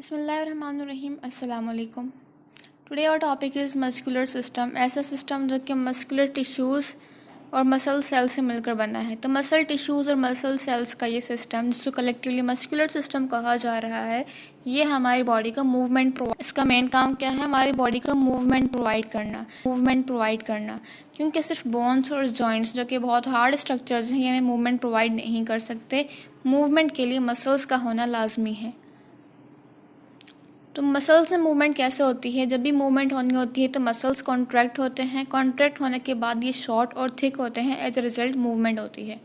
बिस्मिल्लाहिर्रहमानिर्रहीम अस्सलाम वालेकुम। Today our topic is muscular system. ऐसा सिस्टम जो कि मस्कुलर टिश्यूज़ और मसल सेल से मिलकर बना है। तो मसल टिश्यूज़ और मसल सेल्स का ये सिस्टम, जिसको कलेक्टिवली मस्कुलर सिस्टम कहा जा रहा है, ये हमारी बॉडी का मूवमेंट इसका मेन काम क्या है? हमारी बॉडी का मूवमेंट प्रोवाइड करना। क्योंकि सिर्फ बोन्स और जॉइंट्स जो कि बहुत हार्ड स्ट्रक्चर्स हैं, ये हमें मूवमेंट प्रोवाइड नहीं कर सकते। मूवमेंट के लिए मसल्स का होना लाजमी है। तो मसल्स में मूवमेंट कैसे होती है? जब भी मूवमेंट होनी होती है तो मसल्स कॉन्ट्रैक्ट होते हैं। कॉन्ट्रैक्ट होने के बाद ये शॉर्ट और थिक होते हैं। एज अ रिजल्ट मूवमेंट होती है।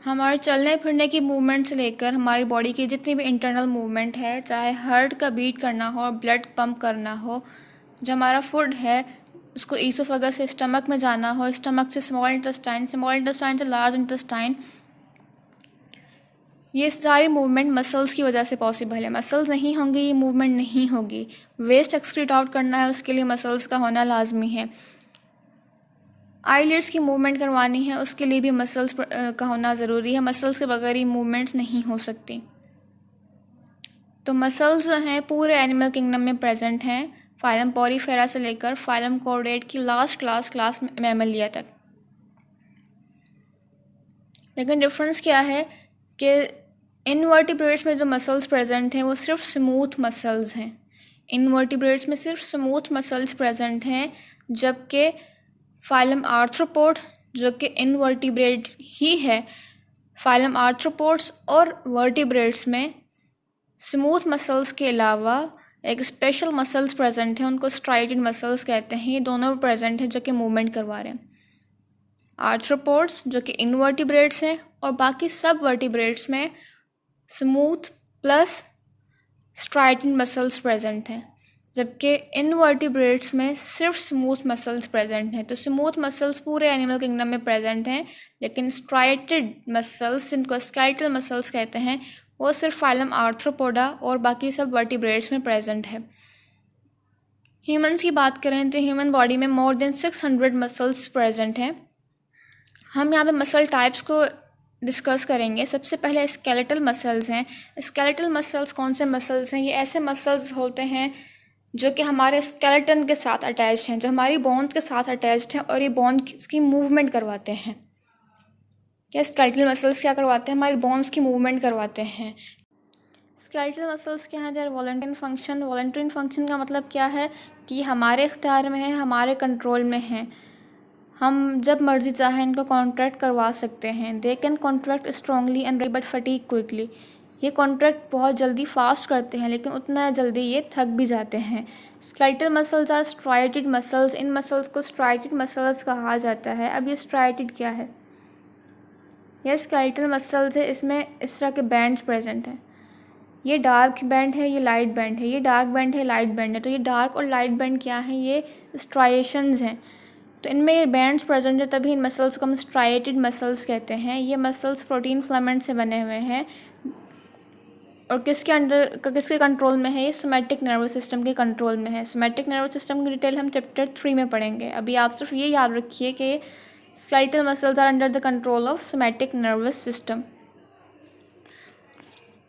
हमारे चलने फिरने की मूवमेंट से लेकर हमारी बॉडी की जितनी भी इंटरनल मूवमेंट है, चाहे हार्ट का बीट करना हो, ब्लड पंप करना हो, जो हमारा फूड है उसको ईसोफेगस से स्टमक में जाना हो, स्टमक से स्मॉल इंटेस्टाइन से लार्ज इंटेस्टाइन, ये सारी मूवमेंट मसल्स की वजह से पॉसिबल है। मसल्स नहीं होंगे ये मूवमेंट नहीं होगी। वेस्ट एक्सक्रीट आउट करना है, उसके लिए मसल्स का होना लाजमी है। आईलिड्स की मूवमेंट करवानी है, उसके लिए भी मसल्स का होना ज़रूरी है। मसल्स के बगैर ये मूवमेंट्स नहीं हो सकती। तो मसल्स जो हैं पूरे एनिमल किंगडम में प्रेजेंट हैं, फाइलम पॉरीफेरा से लेकर फाइलम कॉर्डेट की लास्ट क्लास मैमलिया तक। लेकिन डिफरेंस क्या है कि इनवर्टिब्रेट्स में जो मसल्स प्रेजेंट हैं वो सिर्फ स्मूथ मसल्स हैं। इनवर्टिब्रेट्स में सिर्फ स्मूथ मसल्स प्रेजेंट हैं, जबकि फाइलम आर्थ्रोपोड जो कि इनवर्टिब्रेट ही है, फाइलम आर्थ्रोपोड्स और वर्टिब्रेट्स में स्मूथ मसल्स के अलावा एक स्पेशल मसल्स प्रेजेंट हैं, उनको स्ट्राइडेड मसल्स कहते हैं। ये दोनों प्रेजेंट हैं जो कि मूवमेंट करवा रहे हैं। आर्थ्रोपोड्स जो कि इनवर्टिब्रेट्स हैं और बाकी सब वर्टिब्रेट्स में स्मूथ प्लस स्ट्राइडेड मसल्स प्रेजेंट हैं, जबकि इनवर्टिब्रेट्स में सिर्फ स्मूथ मसल्स प्रेजेंट हैं। तो स्मूथ मसल्स पूरे एनिमल किंगडम में प्रेजेंट हैं, लेकिन स्ट्राइडेड मसल्स, जिनको स्केलेटल मसल्स कहते हैं, वो सिर्फ फाइलम आर्थ्रोपोडा और बाकी सब वर्टिब्रेट्स में प्रेजेंट है। ह्यूमंस की बात करें तो ह्यूमन बॉडी में मोर देन 600 मसल्स प्रेजेंट हैं। हम यहाँ पे मसल टाइप्स को डिस्कस करेंगे। सबसे पहले स्केलेटल मसल्स हैं। स्केलेटल मसल्स कौन से मसल्स हैं? ये ऐसे मसल्स होते हैं जो कि हमारे स्केलेटन के साथ अटैच्ड हैं, जो हमारी बोन्स के साथ अटैच्ड हैं और ये बोन्स की मूवमेंट करवाते हैं। क्या स्केलेटल मसल्स क्या करवाते हैं? हमारी बोन्स की मूवमेंट करवाते हैं। स्केलेटल मसल्स क्या हैं? They're voluntary function. Voluntary function का मतलब क्या है कि हमारे इख्तियार में है, हमारे कंट्रोल में है। हम जब मर्जी चाहें इनको कॉन्ट्रैक्ट करवा सकते हैं। They can contract strongly and but fatigue quickly. ये कॉन्ट्रैक्ट बहुत जल्दी फास्ट करते हैं, लेकिन उतना जल्दी ये थक भी जाते हैं। Skeletal muscles are striated muscles. इन मसल्स को स्ट्राइडेड मसल्स कहा जाता है। अब ये स्ट्राइडेड क्या है? यह स्केलेटल मसल्स है, इसमें इस तरह के बैंड्स प्रेजेंट हैं। ये डार्क बैंड है, ये लाइट बैंड है, ये डार्क बैंड है, लाइट बैंड है। तो ये डार्क और लाइट बैंड क्या है? ये स्ट्राइएशंस हैं। तो इनमें ये बैंड्स प्रेजेंट है, तभी इन मसल्स को हम स्ट्राइएटेड मसल्स कहते हैं। ये मसल्स प्रोटीन फिलामेंट से बने हुए हैं और किसके कंट्रोल में है? ये सोमैटिक नर्वस सिस्टम के कंट्रोल में है। सोमैटिक नर्वस सिस्टम की डिटेल हम चैप्टर 3 में पढ़ेंगे। अभी आप सिर्फ ये याद रखिए कि skeletal muscles are under the control of somatic nervous system.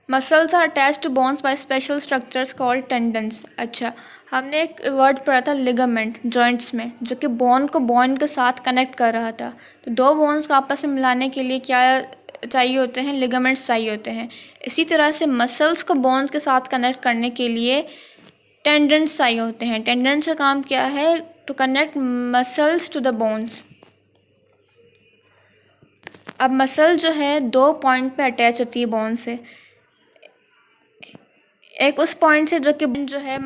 Muscles are attached to bones by special structures called tendons. अच्छा, हमने एक वर्ड पढ़ा था लिगामेंट जॉइंट्स में, जो कि बोन को बोन के साथ कनेक्ट कर रहा था। तो दो बोन्स को आपस में मिलाने के लिए क्या चाहिए होते हैं? लिगामेंट्स चाहिए होते हैं। इसी तरह से मसल्स को बोन्स के साथ कनेक्ट करने के लिए टेंडन्स चाहिए होते हैं। टेंडन्स का काम क्या है? To connect muscles to the bones. अब मसल जो है 2 पॉइंट पे अटैच होती है बोन से। एक उस पॉइंट से जो है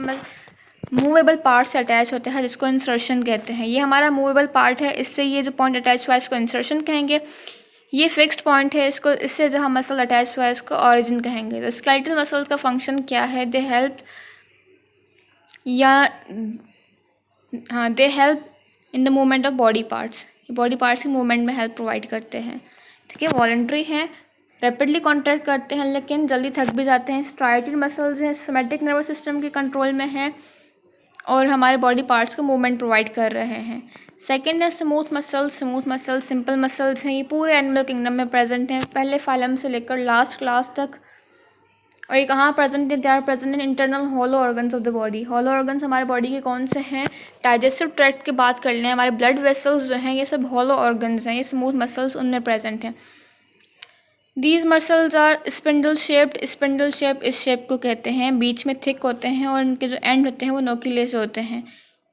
मूवेबल पार्ट से अटैच होता है, जिसको इंसर्शन कहते हैं। ये हमारा मूवेबल पार्ट है, इससे ये जो पॉइंट अटैच हुआ है इसको इंसर्शन कहेंगे। ये फिक्स्ड पॉइंट है, इससे जहाँ मसल अटैच हुआ है इसको ऑरिजिन कहेंगे। तो स्केलेटल मसल्स का फंक्शन क्या है? They help in the movement of body parts. Body parts की मूवमेंट में हेल्प प्रोवाइड करते हैं। ठीक है, वॉलंटरी हैं, रैपिडली कॉन्ट्रैक्ट करते हैं, लेकिन जल्दी थक भी जाते हैं। स्ट्राइडेड मसल्स हैं, सोमैटिक नर्वस सिस्टम के कंट्रोल में हैं और हमारे बॉडी पार्ट्स को मूवमेंट प्रोवाइड कर रहे हैं। सेकेंड है smooth muscles. Smooth muscles simple muscles हैं, ये पूरे एनिमल किंगडम में प्रेजेंट हैं, पहले फाइलम से लेकर लास्ट क्लास तक। और ये कहाँ प्रेजेंट है? They are present in internal hollow organs of the body. Hollow organs हमारे बॉडी के कौन से हैं? डाइजेस्टिव ट्रैक्ट की बात कर लें, हमारे ब्लड वेसल्स जो हैं ये सब हॉलो ऑर्गन्स हैं, ये स्मूथ मसल्स उनमें प्रेजेंट हैं। These muscles are spindle shaped. Spindle shape इस शेप को कहते हैं, बीच में थिक होते हैं और उनके जो एंड होते हैं वो नोकीले से होते हैं।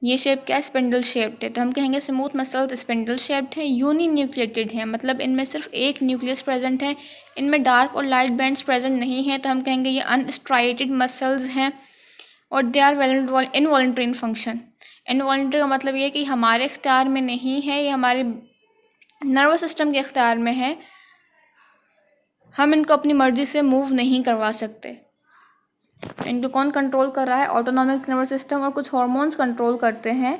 ये शेप क्या है? स्पिंडल शेप्ड है। तो हम कहेंगे स्मूथ मसल्स स्पिंडल शेप्ड हैं, यूनी न्यूक्लिएटेड हैं, मतलब इनमें सिर्फ एक न्यूक्लियस प्रेजेंट है, इनमें डार्क और लाइट बैंड्स प्रेजेंट नहीं हैं। तो हम कहेंगे ये अनस्ट्राइटेड मसल्स हैं और they are involuntary in function. Involuntary का मतलब ये है कि हमारे इख्तियार में नहीं है, ये हमारे नर्वस सिस्टम के इख्तियार में है, हम इनको अपनी मर्जी से मूव नहीं करवा सकते। इनको कौन कंट्रोल कर रहा है? ऑटोनॉमिक नर्वस सिस्टम और कुछ हार्मोन्स कंट्रोल करते हैं,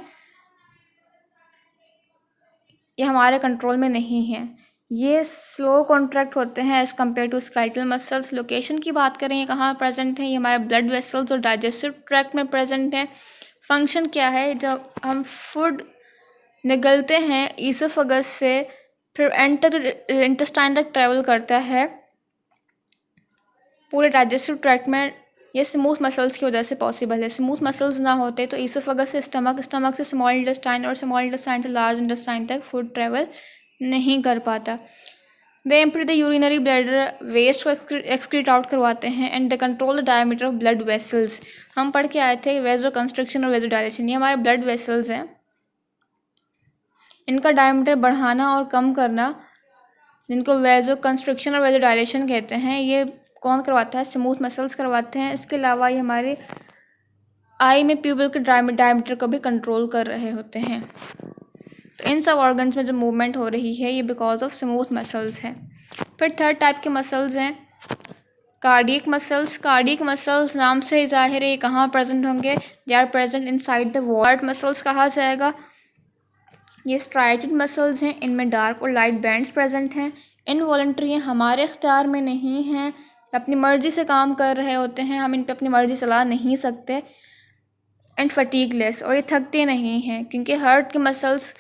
ये हमारे कंट्रोल में नहीं है। ये स्लो कॉन्ट्रैक्ट होते हैं as compare to skeletal muscles. Location की बात करें, ये कहाँ प्रेजेंट है? ये हमारे ब्लड वेसल्स और डाइजेस्टिव ट्रैक्ट में प्रेजेंट है। फंक्शन क्या है? जब हम फूड निगलते हैं ईसोफेगस से, फिर एंटर इंटेस्टाइन तक ट्रैवल करता है पूरे डाइजेस्टिव ट्रैक्ट में, ये स्मूथ मसल्स की वजह से पॉसिबल है। स्मूथ मसल्स ना होते तो ईसोफेगस से स्टमक, स्टमक से स्मॉल इंटेस्टाइन और स्मॉल इंटेस्टाइन से लार्ज इंटेस्टाइन तक फूड ट्रैवल नहीं कर पाता। They empty the urinary bladder, waste को एक्सक्रीट आउट करवाते हैं, and they control the diameter of blood vessels. हम पढ़ के आए थे वेजो कंस्ट्रक्शन और वेजो डायलेशन, ये हमारे ब्लड वेसल्स हैं, इनका डायमीटर बढ़ाना और कम करना, जिनको वेजो कंस्ट्रक्शन और वेजो डायलेशन कहते हैं, ये कौन करवाता है? स्मूथ मसल्स करवाते हैं। इसके अलावा ये हमारे आई में प्यूबिल के डायमीटर को भी कंट्रोल कर रहे होते हैं। तो इन सब ऑर्गन्स में जो मूवमेंट हो रही है ये बिकॉज ऑफ स्मूथ मसल्स है। फिर थर्ड टाइप के मसल्स हैं कार्डियक मसल्स। कार्डियक मसल्स नाम से ही जाहिर है ये कहाँ प्रेजेंट होंगे? They are present inside the wall muscles कहा जाएगा। ये स्ट्राइटेड मसल्स हैं, इनमें डार्क और लाइट बैंड्स प्रेजेंट हैं, इनवॉलंटरी हैं, हमारे इख्तियार में नहीं हैं, अपनी मर्ज़ी से काम कर रहे होते हैं, हम इन पे अपनी मर्ज़ी चला नहीं सकते। एंड फटीगलेस, और ये थकते नहीं हैं क्योंकि हार्ट के मसल्स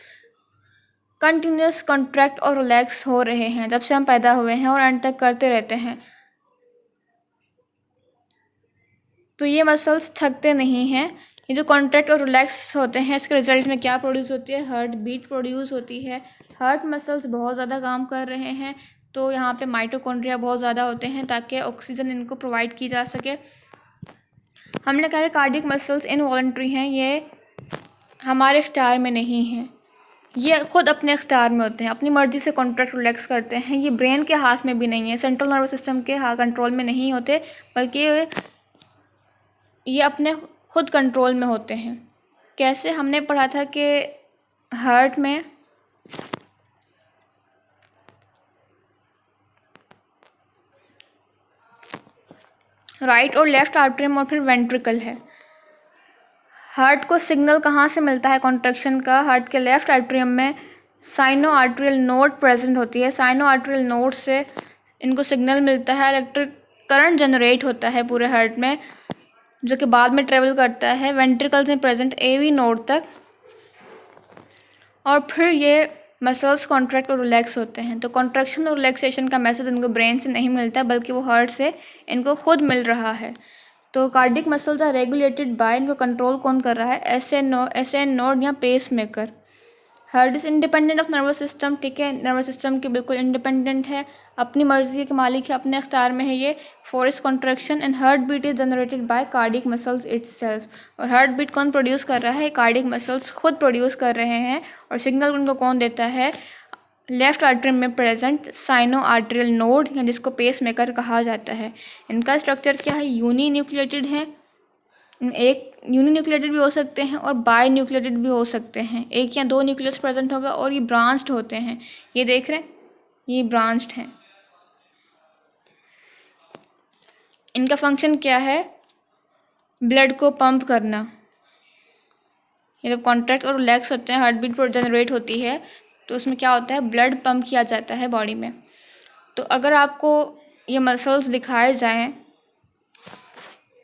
कंटिन्यूस कॉन्ट्रैक्ट और रिलैक्स हो रहे हैं जब से हम पैदा हुए हैं और एंड तक करते रहते हैं। तो ये मसल्स थकते नहीं हैं। ये जो कॉन्ट्रैक्ट और रिलैक्स होते हैं इसके रिजल्ट में क्या प्रोड्यूस होती है? हार्ट बीट प्रोड्यूस होती है। हार्ट मसल्स बहुत ज़्यादा काम कर रहे हैं तो यहाँ पे माइटोकॉन्ड्रिया बहुत ज़्यादा होते हैं ताकि ऑक्सीजन इनको प्रोवाइड की जा सके। हमने कहा कि कार्डियक मसल्स इनवॉलंटरी हैं, ये हमारे इख्तियार में नहीं हैं, ये ख़ुद अपने इख्तियार में होते हैं, अपनी मर्ज़ी से कॉन्ट्रैक्ट रिलैक्स करते हैं। ये ब्रेन के हाथ में भी नहीं है, सेंट्रल नर्वस सिस्टम के कंट्रोल में नहीं होते, बल्कि ये अपने खुद कंट्रोल में होते हैं। कैसे? हमने पढ़ा था कि हार्ट में राइट और लेफ़्ट आर्टरियम और फिर वेंट्रिकल है। हार्ट को सिग्नल कहाँ से मिलता है कॉन्ट्रैक्शन का? हार्ट के लेफ़्ट आर्टरियम में साइनो आर्टरियल नोड प्रेजेंट होती है। साइनो आर्टरियल नोड से इनको सिग्नल मिलता है, इलेक्ट्रिक करंट जनरेट होता है पूरे हार्ट में, जो कि बाद में ट्रेवल करता है वेंट्रिकल्स में प्रेजेंट एवी नोड तक, और फिर ये मसल्स कॉन्ट्रैक्ट और रिलैक्स होते हैं। तो कॉन्ट्रैक्शन और रिलैक्सेशन का मैसेज इनको ब्रेन से नहीं मिलता बल्कि वो हार्ट से इनको खुद मिल रहा है। तो cardiac muscles are regulated by, इनको कंट्रोल कौन कर रहा है? एसएन नोड या pacemaker. Heart is independent of nervous system, ठीक है, नर्वस सिस्टम के बिल्कुल इंडिपेंडेंट है, अपनी मर्जी के मालिक है, अपने अख्तियार में है ये। Force contraction and heart beat is generated by cardiac muscles itself. और हार्ट बीट कौन प्रोड्यूस कर रहा है? कार्डियक मसल्स खुद प्रोड्यूस कर रहे हैं, और सिग्नल उनको कौन देता है? लेफ्ट आर्टरियम में प्रेजेंट साइनो आर्टरियल नोड, या जिसको पेस मेकर कहा जाता है। इनका स्ट्रक्चर क्या है? यूनी न्यूक्लिएटेड है, एक यूनी न्यूक्लिएटेड भी हो सकते हैं और बाई न्यूक्लिएटेड भी हो सकते हैं, एक या दो न्यूक्लियस प्रेजेंट होगा, और ये ब्रांच्ड होते हैं। ये देख रहे हैं, ये ब्रांच्ड हैं। इनका फंक्शन क्या है? ब्लड को पंप करना। ये जब कॉन्ट्रैक्ट और रिलैक्स होते हैं, हार्ट बीट जनरेट होती है, तो उसमें क्या होता है? ब्लड पंप किया जाता है बॉडी में। तो अगर आपको ये मसल्स दिखाए जाएं,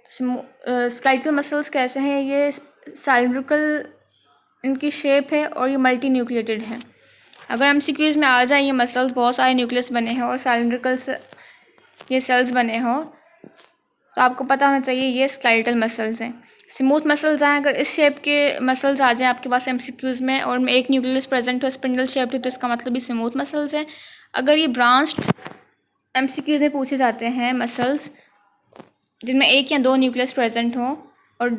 स्केलेटल मसल्स कैसे हैं? ये साइलिंड्रिकल इनकी शेप है और ये मल्टी न्यूक्लिएटेड है। अगर एमसीक्यूज़ में आ जाए ये मसल्स बहुत सारे न्यूक्लियस बने हैं और साइलिंड्रिकल ये सेल्स बने हों, तो आपको पता होना चाहिए ये स्केलेटल मसल्स हैं। स्मूथ मसल्स आए, अगर इस शेप के मसल्स आ जाएं आपके पास एमसीक्यूज़ में और में एक न्यूक्लियस प्रेजेंट हो स्पिंडल शेप तो इसका मतलब ये स्मूथ मसल्स हैं। अगर ये ब्रांच्ड एमसीक्यूज़ में पूछे जाते हैं मसल्स जिनमें एक या दो न्यूक्लियस प्रेजेंट हो और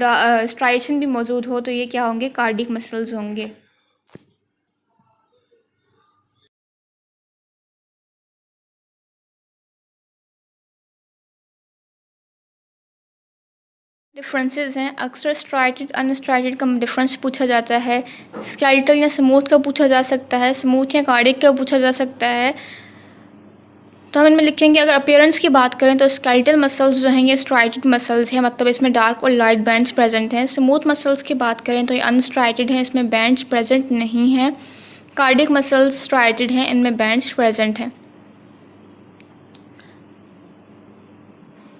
स्ट्राइएशन भी मौजूद हो तो ये क्या होंगे, कार्डियक मसल्स होंगे। डिफरेंसेस हैं, अक्सर स्ट्राइटेड अनस्ट्राइटेड का डिफरेंस पूछा जाता है। स्केलेटल या स्मूथ का पूछा जा सकता है, स्मूथ या कार्डियक का पूछा जा सकता है। तो हम इनमें लिखेंगे, अगर अपीयरेंस की बात करें तो स्केलेटल मसल्स जो हैं ये स्ट्राइटेड मसल्स हैं, मतलब इसमें डार्क और लाइट बैंड्स प्रेजेंट हैं। स्मूथ मसल्स की बात करें तो ये अनस्ट्राइटेड हैं, इसमें बैंड्स प्रेजेंट नहीं हैं। कार्डियक मसल्स स्ट्राइटेड हैं, इनमें बैंड्स प्रेजेंट हैं।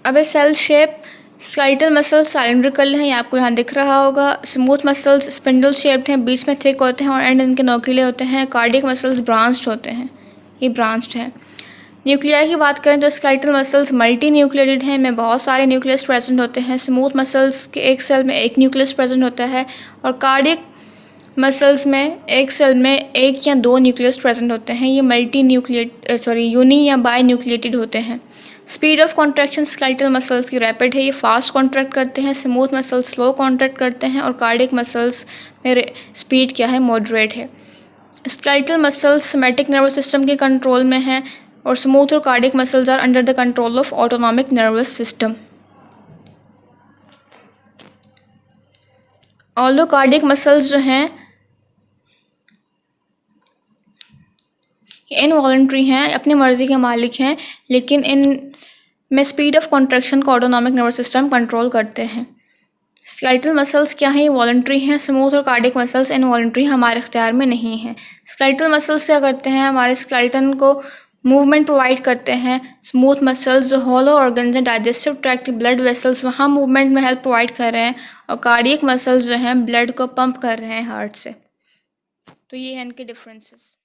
अब cell shape, skeletal muscles cylindrical हैं, ये आपको यहाँ दिख रहा होगा। स्मूथ मसल्स स्पिंडल शेप्ड हैं, बीच में थिक होते हैं और एंड इनके नोकीले होते हैं। कार्डियक मसल्स ब्रांच्ड होते हैं, ये ब्रांच्ड हैं। न्यूक्लियाई की बात करें तो स्केलेटल मसल्स मल्टी न्यूक्लियेटेड हैं, इनमें बहुत सारे न्यूक्लियस प्रेजेंट होते हैं। स्मूथ मसल्स के एक सेल में एक न्यूक्लियस प्रेजेंट होता है और कार्डियक मसल्स में एक सेल में एक या दो न्यूक्लियस प्रेजेंट होते हैं, ये मल्टी न्यूक्लिएट यूनी या बाई न्यूक्लिएटेड होते हैं। Speed of contraction skeletal muscles की रैपिड है, ये फास्ट कॉन्ट्रैक्ट करते हैं। स्मूथ मसल्स स्लो कॉन्ट्रैक्ट करते हैं और कार्डियक मसल्स में स्पीड क्या है, मॉडरेट है। Skeletal muscles somatic nervous system के कंट्रोल में हैं और स्मूथ और cardiac muscles are under the control of autonomic nervous system. Although cardiac muscles जो हैं इनवॉलंटरी हैं, अपनी मर्जी के मालिक हैं, लेकिन इन में स्पीड ऑफ कॉन्ट्रैक्शन को ऑटोनॉमिक नर्वस सिस्टम कंट्रोल करते हैं। स्केलेटल मसल्स क्या हैं, ये वॉलंटरी हैं। स्मूथ और कार्डियक मसल्स इनवॉलंटरी हमारे इख्तियार में नहीं हैं। स्केलेटल मसल्स क्या करते हैं, हमारे स्केलेटन को मूवमेंट प्रोवाइड करते हैं। स्मूथ मसल्स जो हॉलो ऑर्गन्स हैं, डाइजेस्टिव ट्रैक्ट, ब्लड वेसल्स, वहाँ मूवमेंट में हेल्प प्रोवाइड कर रहे हैं और कार्डियक मसल्स जो हैं ब्लड को पंप कर रहे हैं हार्ट से। तो ये हैं इनके डिफरेंसेस।